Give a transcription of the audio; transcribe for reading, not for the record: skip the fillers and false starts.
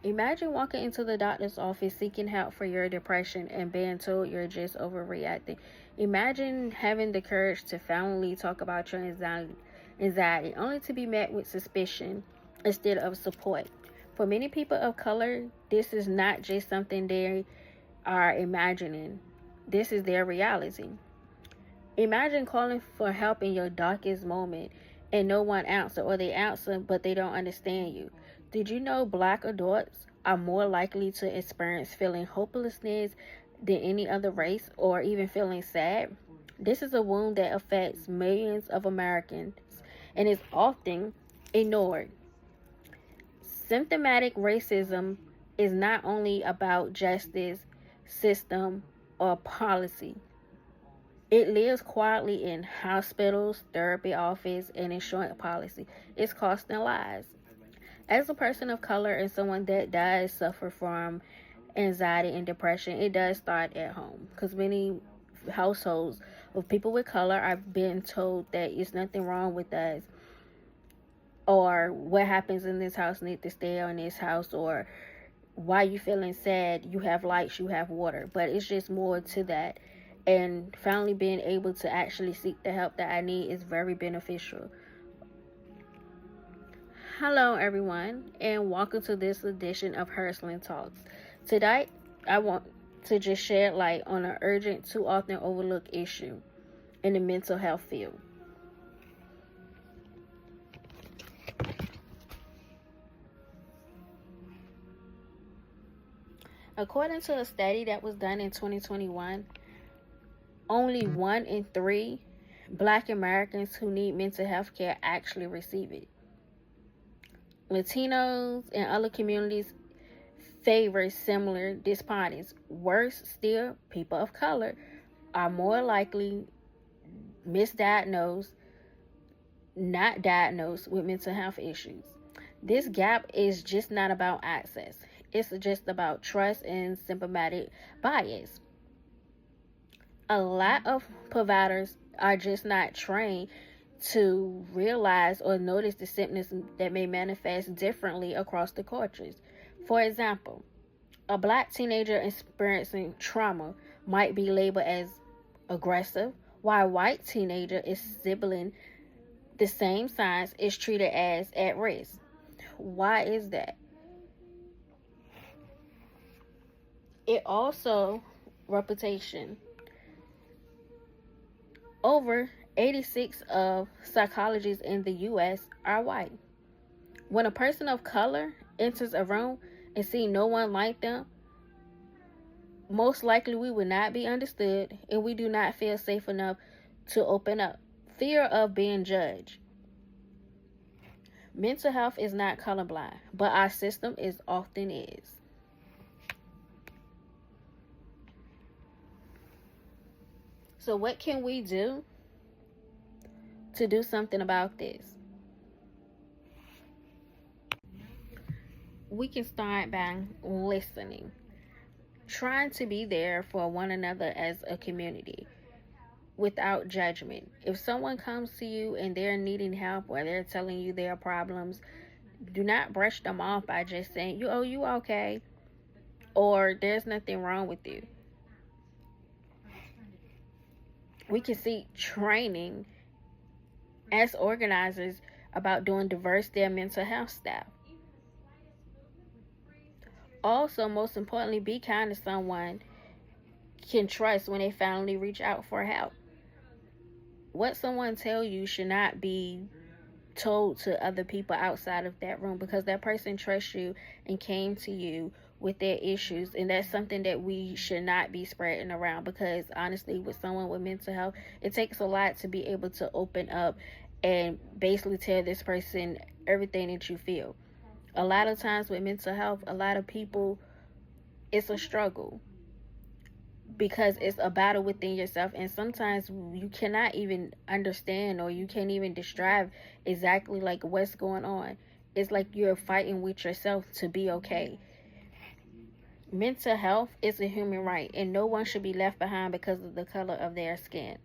Imagine walking into the doctor's office seeking help for your depression and being told you're just overreacting. Imagine having the courage to finally talk about your anxiety only to be met with suspicion instead of support. For many people of color, this is not just something they are imagining, this is their reality. Imagine calling for help in your darkest moment and no one answer, or they answer but they don't understand you. Did you know Black adults are more likely to experience feeling hopelessness than any other race, or even feeling sad? This is a wound that affects millions of Americans and is often ignored. Symptomatic racism is not only about justice, system, or policy. It lives quietly in hospitals, therapy office, and insurance policy. It's costing lives. As a person of color and someone that does suffer from anxiety and depression, it does start at home. Because many households of people with color are being told that it's nothing wrong with us, or what happens in this house need to stay in this house, or why you feeling sad, you have lights, you have water. But it's just more to that. And finally being able to actually seek the help that I need is very beneficial. Hello everyone, and welcome to this edition of Herzing Talks. Today I want to just shed light on an urgent, too often overlooked issue in the mental health field. According to a study that was done in 2021, only 1 in 3 Black Americans who need mental health care actually receive it. Latinos and other communities favor similar despondence. Worse still, people of color are more likely misdiagnosed, not diagnosed with mental health issues. This gap is just not about access. It's just about trust and symptomatic bias. A lot of providers are just not trained to realize or notice the symptoms that may manifest differently across the cultures. For example, a Black teenager experiencing trauma might be labeled as aggressive, while a white teenager exhibiting the same signs is treated as at risk. Why is that? It also reputation. Over 86 of psychologists in the U.S. are white. When a person of color enters a room and see no one like them, most likely we will not be understood and we do not feel safe enough to open up. Fear of being judged. Mental health is not colorblind, but our system often is. So what can we do to do something about this? We can start by listening, trying to be there for one another as a community without judgment. If someone comes to you and they're needing help or they're telling you their problems, do not brush them off by just saying, you okay, or there's nothing wrong with you. We can seek training as organizers about doing diversity and mental health staff. Also, most importantly, be kind to someone can trust when they finally reach out for help. What someone tells you should not be told to other people outside of that room, because that person trusts you and came to you with their issues, and that's something that we should not be spreading around, because honestly, with someone with mental health, it takes a lot to be able to open up and basically tell this person everything that you feel. A lot of times with mental health, a lot of people, it's a struggle because it's a battle within yourself, and sometimes you cannot even understand or you can't even describe exactly like what's going on. It's like you're fighting with yourself to be okay. Mental health is a human right, and no one should be left behind because of the color of their skin.